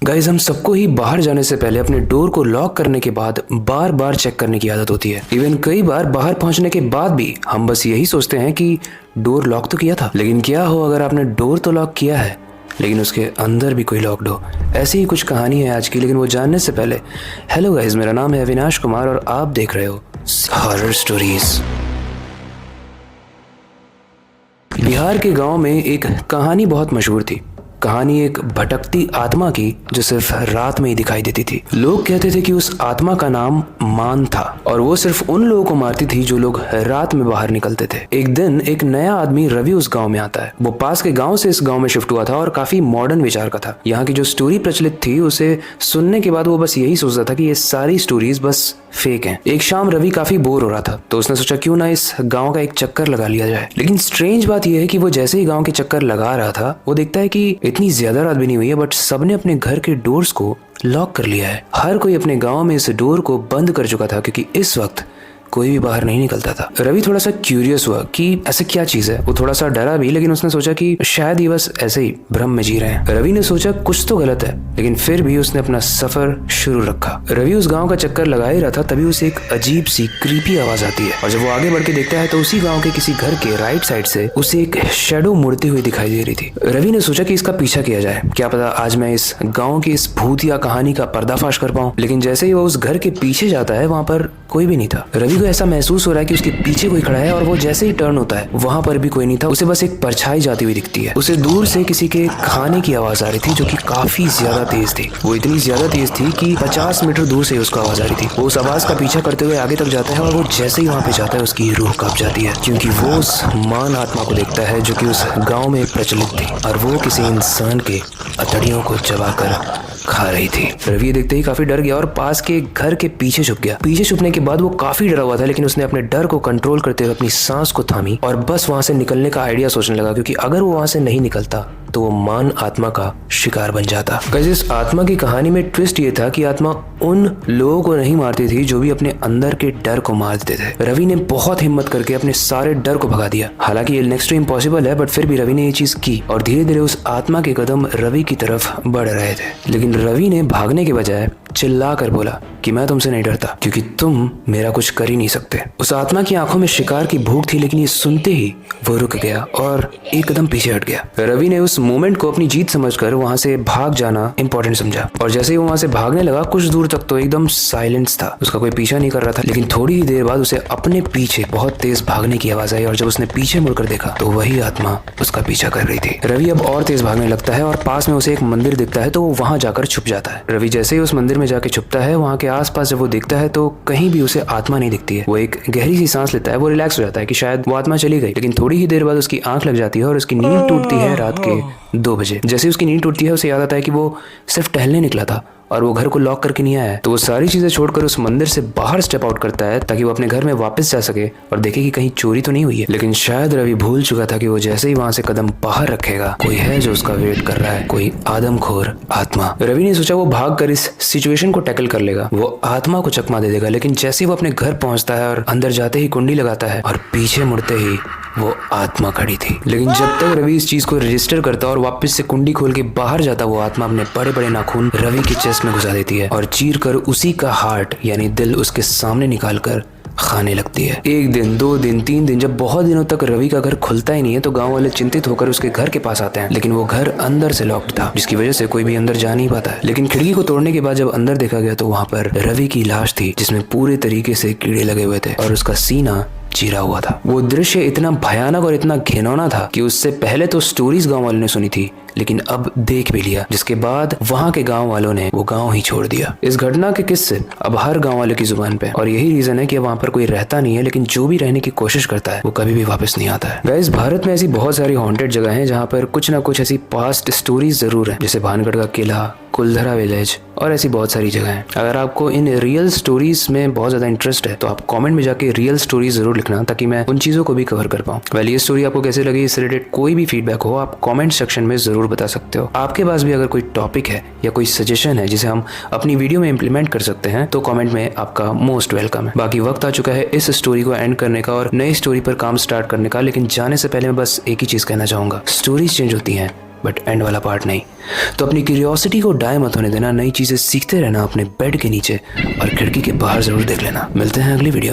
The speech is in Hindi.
गाइज, हम सबको ही बाहर जाने से पहले अपने डोर को लॉक करने के बाद बार बार चेक करने की आदत होती है। इवन कई बार बाहर पहुंचने के बाद भी हम बस यही सोचते हैं कि डोर लॉक तो किया था। लेकिन क्या हो अगर आपने डोर तो लॉक किया है लेकिन उसके अंदर भी कोई लॉक्ड हो। ऐसी ही कुछ कहानी है आज की, लेकिन वो जानने से पहले हेलो गाइज, मेरा नाम है अविनाश कुमार और आप देख रहे हो हॉरर स्टोरीज। बिहार के गांव में एक कहानी बहुत मशहूर थी। कहानी एक भटकती आत्मा की जो सिर्फ रात में ही दिखाई देती थी। लोग कहते थे कि उस आत्मा का नाम मान था और वो सिर्फ उन लोगों को मारती थी जो लोग रात में बाहर निकलते थे। एक दिन एक नया आदमी रवि उस गांव में आता है। वो पास के गांव से इस गांव में शिफ्ट हुआ था और काफी मॉडर्न विचार का था। यहाँ की जो स्टोरी प्रचलित थी उसे सुनने के बाद वो बस यही सोचता था कि ये सारी स्टोरीज बस फेक हैं। एक शाम रवि काफी बोर हो रहा था तो उसने सोचा क्यों ना इस गांव का एक चक्कर लगा लिया जाए। लेकिन स्ट्रेंज बात यह है कि वो जैसे ही गांव के चक्कर लगा रहा था वो देखता है कि इतनी ज्यादा रात भी नहीं हुई है बट सबने अपने घर के डोर्स को लॉक कर लिया है। हर कोई अपने गांव में इस डोर को बंद कर चुका था क्योंकि इस वक्त कोई भी बाहर नहीं निकलता था। रवि थोड़ा सा क्यूरियस हुआ कि ऐसा क्या चीज है। वो थोड़ा सा डरा भी, लेकिन उसने सोचा कि शायद ये बस ऐसे ही भ्रम में जी रहे हैं। रवि ने सोचा कुछ तो गलत है, लेकिन फिर भी उसने अपना सफर शुरू रखा। रवि उस गांव का चक्कर लगा ही रहा था तभी उसे एक अजीब सी क्रीपी आवाज आती है और जब वो आगे बढ़ के देखता है तो उसी गाँव के किसी घर के राइट साइड से उसे एक शेडो मुड़ती हुई दिखाई दे रही थी। रवि ने सोचा कि इसका पीछा किया जाए, क्या पता आज मैं इस गाँव की इस भूतिया कहानी का पर्दाफाश कर पाऊं। लेकिन जैसे ही वो उस घर के पीछे जाता है वहां पर कोई भी नहीं था। रवि को ऐसा महसूस हो रहा है कि उसके पीछे कोई खड़ा है और वो जैसे ही टर्न होता है वहां पर भी कोई नहीं था। उसे बस एक परछाई जाती हुई दिखती है। उसे दूर से किसी के खाने की आवाज आ रही थी जो कि काफी ज्यादा तेज थी। वो इतनी ज्यादा तेज थी कि 50 मीटर दूर से उसको आवाज आ रही थी। वो उस आवाज का पीछा करते हुए आगे तक जाता है और वो जैसे ही वहां पे जाता है उसकी रूह कांप जाती है क्योंकि वो उस मान आत्मा को देखता है जो कि उस गाँव में प्रचलित थी और वो किसी इंसान के अतड़ियों को चबाकर खा रही थी। रवि देखते ही काफी डर गया और पास के घर के पीछे छुप गया। पीछे छुपने के बाद वो काफी डरा हुआ था, लेकिन उसने अपने डर को कंट्रोल करते हुए अपनी सांस को थामी और बस वहां से निकलने का आइडिया सोचने लगा क्योंकि अगर वो वहां से नहीं निकलता तो वो मान आत्मा का शिकार बन जाता। गाइस, इस आत्मा की कहानी में ट्विस्ट ये था कि आत्मा उन लोगों को नहीं मारती थी जो भी अपने अंदर के डर को मार देते थे। रवि ने बहुत हिम्मत करके अपने सारे डर को भगा दिया। हालांकि ये नेक्स्ट टू इम्पॉसिबल है बट फिर भी रवि ने ये चीज की और धीरे धीरे उस आत्मा के कदम रवि की तरफ बढ़ रहे थे। लेकिन रवि ने भागने के बजाय चिल्ला कर बोला कि मैं तुमसे नहीं डरता क्योंकि तुम मेरा कुछ कर ही नहीं सकते। उस आत्मा की आंखों में शिकार की भूख थी, लेकिन ये सुनते ही वो रुक गया और एक कदम पीछे हट गया। रवि ने उस मोमेंट को अपनी जीत समझकर वहां से भाग जाना इंपॉर्टेंट समझा और जैसे ही वो वहां से भागने लगा कुछ दूर तक तो एकदम साइलेंस था। उसका कोई पीछा नहीं कर रहा था, लेकिन थोड़ी ही देर बाद उसे अपने पीछे बहुत तेज भागने की आवाज आई और जब उसने पीछे मुड़कर देखा तो वही आत्मा उसका पीछा कर रही थी। रवि अब और तेज भागने लगता है और पास में उसे एक मंदिर दिखता है तो वो वहां जाकर छुप जाता है। रवि जैसे ही उस मंदिर में जाके छुपता है वहां के आसपास जब वो देखता है तो कहीं भी उसे आत्मा नहीं दिखती है। वो एक गहरी सी सांस लेता है। वो रिलैक्स हो जाता है कि शायद वो आत्मा चली गई, लेकिन थोड़ी ही देर बाद उसकी आंख लग जाती है और उसकी नींद टूटती है रात के 2 बजे। जैसे उसकी नींद टूटती है उसे याद आता है कि वो सिर्फ टहलने निकला था और वो घर को लॉक करके नहीं आया है। तो वो सारी चीजें छोड़कर उस मंदिर से बाहर स्टेप आउट करता है ताकि वो अपने घर में वापस जा सके और देखे कि कहीं चोरी तो नहीं हुई है। लेकिन शायद रवि भूल चुका था कि वो जैसे ही वहां से कदम बाहर रखेगा कोई है जो उसका वेट कर रहा है, कोई आदमखोर आत्मा। रवि ने सोचा वो भाग कर इस सिचुएशन को टैकल कर लेगा, वो आत्मा को चकमा दे देगा। लेकिन जैसे ही वो अपने घर पहुंचता है और अंदर जाते ही कुंडी लगाता है और पीछे मुड़ते ही वो आत्मा खड़ी थी। लेकिन जब तक रवि इस चीज को रजिस्टर करता और वापस से कुंडी खोल के बाहर जाता वो आत्मा अपने बड़े बड़े नाखून रवि के चेस्ट में घुसा देती है और चीर कर उसी का हार्ट यानी दिल उसके सामने निकाल कर खाने लगती है। 1 दिन 2 दिन 3 दिन जब बहुत दिनों तक रवि का घर खुलता ही नहीं है तो गांव वाले चिंतित होकर उसके घर के पास आते हैं, लेकिन वो घर अंदर से लॉक्ड था जिसकी वजह से कोई भी अंदर जा नहीं पाता है। लेकिन खिड़की को तोड़ने के बाद जब अंदर देखा गया तो वहां पर रवि की लाश थी जिसमें पूरे तरीके से कीड़े लगे हुए थे और उसका सीना चीरा हुआ था। वो दृश्य इतना भयानक और इतना घिनौना था कि उससे पहले तो स्टोरीज गांव वालों ने सुनी थी लेकिन अब देख भी लिया, जिसके बाद वहां के गांव वालों ने वो गांव ही छोड़ दिया। इस घटना के किस्से अब हर गांव वाले की जुबान पे और यही रीजन है कि वहां पर कोई रहता नहीं है, लेकिन जो भी रहने की कोशिश करता है वो कभी भी वापस नहीं आता है। गाइस, भारत में ऐसी बहुत सारी हॉन्टेड जगह हैं जहाँ पर कुछ ना कुछ ऐसी पास्ट स्टोरीज जरूर है, जैसे भानगढ़ का किला, कुलधरा विलेज और ऐसी बहुत सारी जगह हैं। अगर आपको इन रियल स्टोरीज में बहुत ज्यादा इंटरेस्ट है तो आप कमेंट में जाके रियल स्टोरीज जरूर लिखना ताकि मैं उन चीजों को भी कवर कर पाऊँ। वेल, ये स्टोरी आपको कैसे लगी, इससे रिलेटेड कोई भी फीडबैक हो आप कमेंट सेक्शन में जरूर बता सकते हो। आपके पास भी अगर कोई टॉपिक है या कोई सजेशन है जिसे हम अपनी वीडियो में इम्प्लीमेंट कर सकते हैं तो कमेंट में आपका मोस्ट वेलकम है। बाकी वक्त आ चुका है इस स्टोरी को एंड करने का और नई स्टोरी पर काम स्टार्ट करने का, लेकिन जाने से पहले मैं बस एक ही चीज कहना चाहूंगा, स्टोरीज चेंज होती हैं बट एंड वाला पार्ट नहीं। तो अपनी क्यूरियोसिटी को डाई मत होने देना, नई चीज़ें सीखते रहना अपने बेड के नीचे और खिड़की के बाहर ज़रूर देख लेना। मिलते हैं अगली वीडियो में।